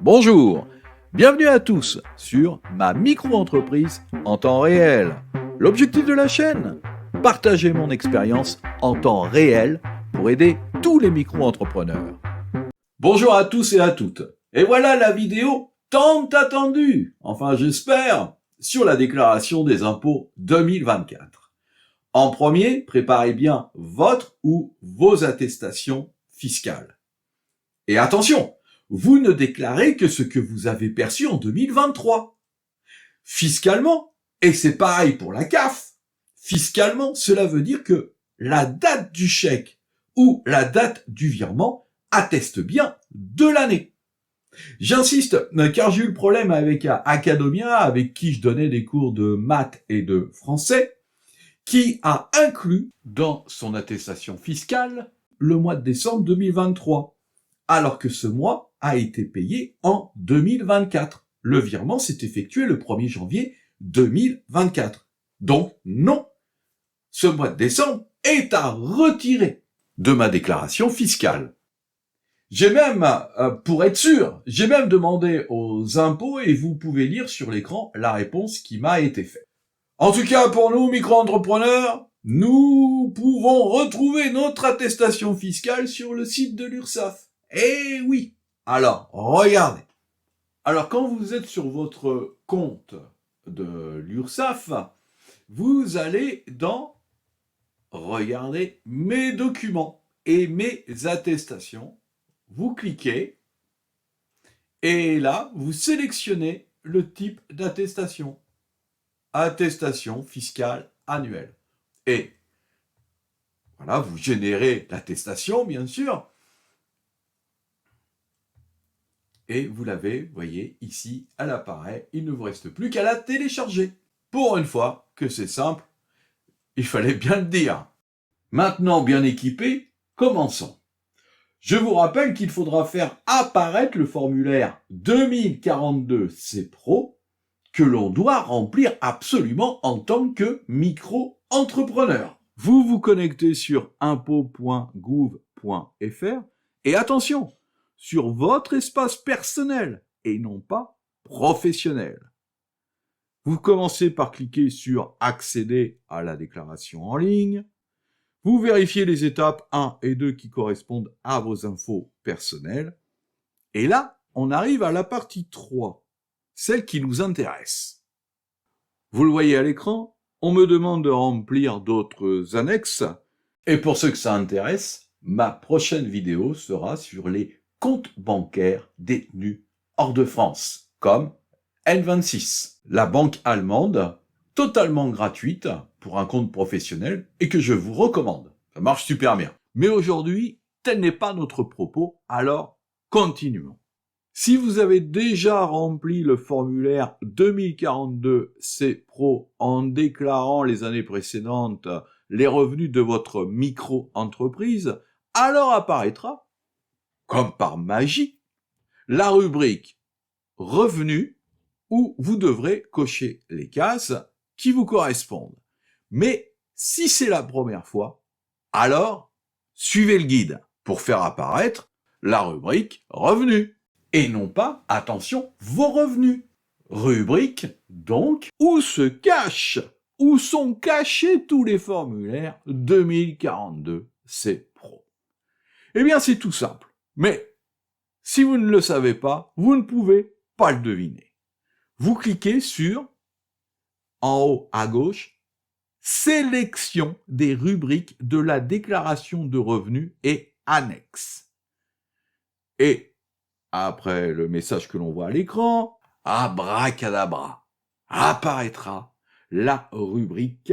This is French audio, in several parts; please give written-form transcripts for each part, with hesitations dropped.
Bonjour, bienvenue à tous sur ma micro-entreprise en temps réel. L'objectif de la chaîne, partager mon expérience en temps réel pour aider tous les micro-entrepreneurs. Bonjour à tous et à toutes. Et voilà la vidéo tant attendue, enfin j'espère, sur la déclaration des impôts 2024. En premier, préparez bien votre ou vos attestations fiscales. Et attention, vous ne déclarez que ce que vous avez perçu en 2023. Fiscalement, et c'est pareil pour la CAF, fiscalement, cela veut dire que la date du chèque ou la date du virement atteste bien de l'année. J'insiste, car j'ai eu le problème avec Academia, avec qui je donnais des cours de maths et de français, qui a inclus dans son attestation fiscale le mois de décembre 2023, alors que ce mois a été payé en 2024. Le virement s'est effectué le 1er janvier 2024. Donc non, ce mois de décembre est à retirer de ma déclaration fiscale. J'ai même, pour être sûr, j'ai même demandé aux impôts et vous pouvez lire sur l'écran la réponse qui m'a été faite. En tout cas, pour nous, micro-entrepreneurs, nous pouvons retrouver notre attestation fiscale sur le site de l'URSSAF. Eh oui! Alors, regardez. Alors, quand vous êtes sur votre compte de l'URSSAF, vous allez dans « Regardez mes documents et mes attestations ». Vous cliquez et là, vous sélectionnez le type d'attestation. Attestation fiscale annuelle. Et voilà, vous générez l'attestation, bien sûr. Et vous l'avez, vous voyez, ici, elle apparaît. Il ne vous reste plus qu'à la télécharger. Pour une fois que c'est simple, il fallait bien le dire. Maintenant bien équipé, commençons. Je vous rappelle qu'il faudra faire apparaître le formulaire 2042 C-Pro que l'on doit remplir absolument en tant que micro-entrepreneur. Vous vous connectez sur impôts.gouv.fr et attention, sur votre espace personnel et non pas professionnel. Vous commencez par cliquer sur « Accéder à la déclaration en ligne ». Vous vérifiez les étapes 1 et 2 qui correspondent à vos infos personnelles. Et là, on arrive à la partie 3, celle qui nous intéresse. Vous le voyez à l'écran, on me demande de remplir d'autres annexes. Et pour ceux que ça intéresse, ma prochaine vidéo sera sur les comptes bancaires détenus hors de France, comme N26, la banque allemande, totalement gratuite pour un compte professionnel et que je vous recommande. Ça marche super bien. Mais aujourd'hui, tel n'est pas notre propos, alors continuons. Si vous avez déjà rempli le formulaire 2042 C-Pro en déclarant les années précédentes les revenus de votre micro-entreprise, alors apparaîtra, comme par magie, la rubrique « Revenus » où vous devrez cocher les cases qui vous correspondent. Mais si c'est la première fois, alors suivez le guide pour faire apparaître la rubrique « Revenus » et non pas, attention, vos revenus. Rubrique, donc, où où sont cachés tous les formulaires 2042 C-Pro. Eh bien, c'est tout simple. Mais si vous ne le savez pas, vous ne pouvez pas le deviner. Vous cliquez sur, en haut à gauche, sélection des rubriques de la déclaration de revenus et annexes. Et après le message que l'on voit à l'écran, abracadabra, apparaîtra la rubrique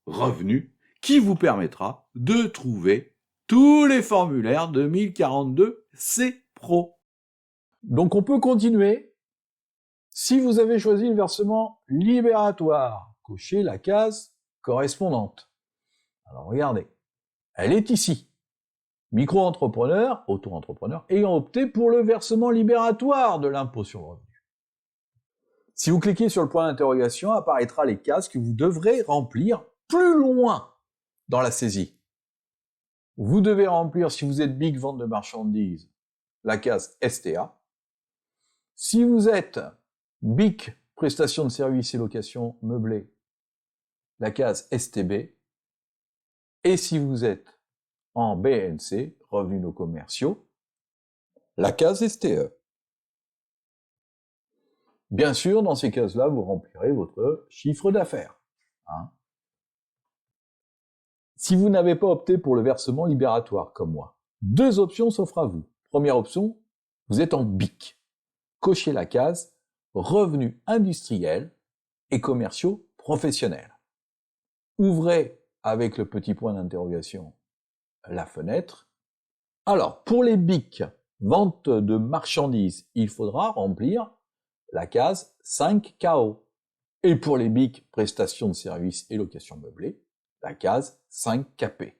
revenus qui vous permettra de trouver tous les formulaires 2042 C-Pro. Donc on peut continuer. Si vous avez choisi le versement libératoire, cochez la case correspondante. Alors regardez, elle est ici. Micro-entrepreneur, auto-entrepreneur, ayant opté pour le versement libératoire de l'impôt sur le revenu. Si vous cliquez sur le point d'interrogation, apparaîtra les cases que vous devrez remplir plus loin dans la saisie. Vous devez remplir, si vous êtes big vente de marchandises, la case STA. Si vous êtes BIC, prestation de services et location meublée, la case STB. Et si vous êtes en BNC, revenus non commerciaux, la case STE. Bien sûr, dans ces cases-là, vous remplirez votre chiffre d'affaires. Si vous n'avez pas opté pour le versement libératoire, comme moi, 2 options s'offrent à vous. Première option, vous êtes en BIC. Cochez la case revenus industriels et commerciaux professionnels. Ouvrez avec le petit point d'interrogation la fenêtre. Alors, pour les BIC, vente de marchandises, il faudra remplir la case 5KO. Et pour les BIC, prestations de services et location meublée, la case 5KP.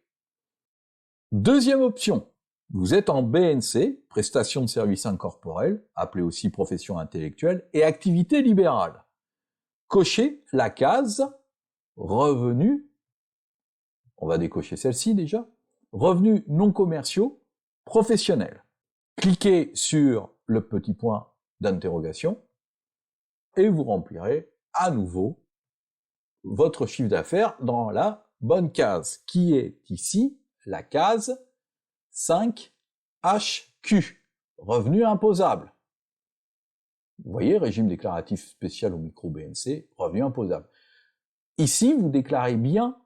Deuxième option, vous êtes en BNC, prestations de services incorporels, appelée aussi profession intellectuelle, et activité libérale. Cochez la case revenus, on va décocher celle-ci déjà, revenus non commerciaux professionnels. Cliquez sur le petit point d'interrogation et vous remplirez à nouveau votre chiffre d'affaires dans la bonne case, qui est ici la case 5HQ, revenu imposable. Vous voyez, régime déclaratif spécial au micro BNC, revenu imposable. Ici, vous déclarez bien,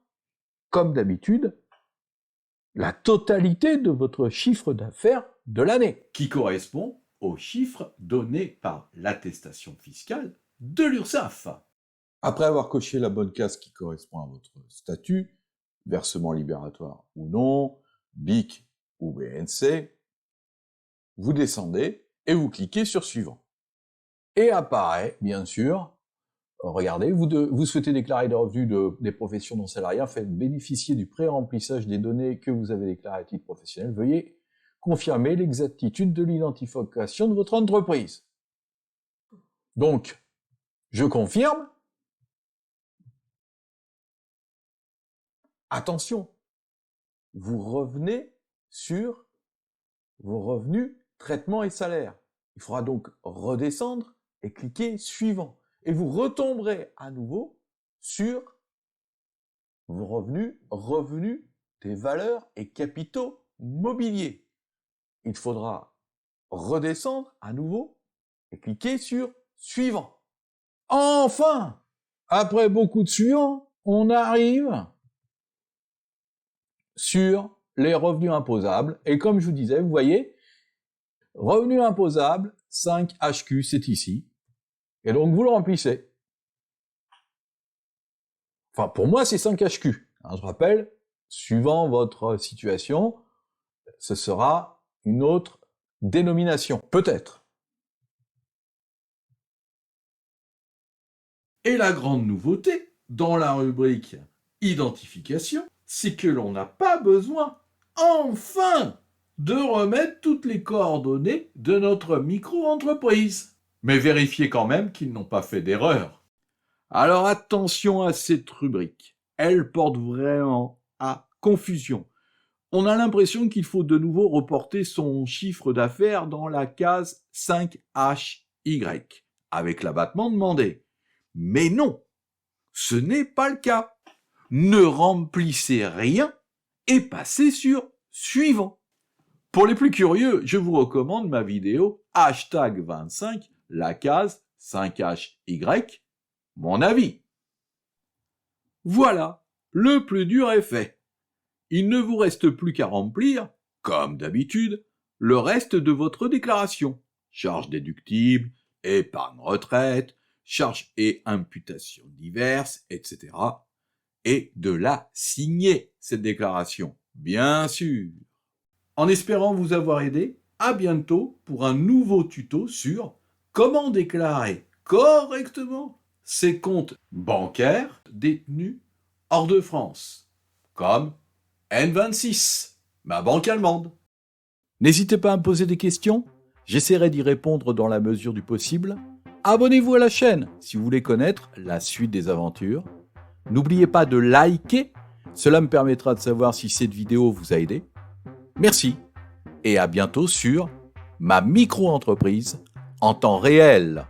comme d'habitude, la totalité de votre chiffre d'affaires de l'année, qui correspond aux chiffres donnés par l'attestation fiscale de l'URSSAF. Après avoir coché la bonne case qui correspond à votre statut, versement libératoire ou non, BIC ou BNC, vous descendez et vous cliquez sur suivant. Et apparaît, bien sûr, regardez, vous souhaitez déclarer des revenus des professions non salariées, faites bénéficier du pré-remplissage des données que vous avez déclarées à titre professionnel. Veuillez confirmer l'exactitude de l'identification de votre entreprise. Donc, je confirme. Attention, vous revenez sur vos revenus, traitements et salaires. Il faudra donc redescendre et cliquer suivant. Et vous retomberez à nouveau sur vos revenus des valeurs et capitaux mobiliers. Il faudra redescendre à nouveau et cliquer sur suivant. Enfin, après beaucoup de suivants, on arrive sur les revenus imposables. Et comme je vous disais, vous voyez, revenus imposables, 5HQ, c'est ici. Et donc, vous le remplissez. Enfin, pour moi, c'est 5HQ. Je rappelle, suivant votre situation, ce sera une autre dénomination. Peut-être. Et la grande nouveauté, dans la rubrique identification, c'est que l'on n'a pas besoin, enfin, de remettre toutes les coordonnées de notre micro-entreprise. Mais vérifiez quand même qu'ils n'ont pas fait d'erreur. Alors attention à cette rubrique. Elle porte vraiment à confusion. On a l'impression qu'il faut de nouveau reporter son chiffre d'affaires dans la case 5HY, avec l'abattement demandé. Mais non, ce n'est pas le cas. Ne remplissez rien et passez sur suivant. Pour les plus curieux, je vous recommande ma vidéo #25, la case 5HY, mon avis. Voilà, le plus dur est fait. Il ne vous reste plus qu'à remplir, comme d'habitude, le reste de votre déclaration. Charges déductibles, épargne retraite, charges et imputations diverses, etc. Et de la signer, cette déclaration, bien sûr. En espérant vous avoir aidé, à bientôt pour un nouveau tuto sur comment déclarer correctement ses comptes bancaires détenus hors de France, comme N26, ma banque allemande. N'hésitez pas à me poser des questions, j'essaierai d'y répondre dans la mesure du possible. Abonnez-vous à la chaîne si vous voulez connaître la suite des aventures. N'oubliez pas de liker, cela me permettra de savoir si cette vidéo vous a aidé. Merci et à bientôt sur ma micro-entreprise en temps réel.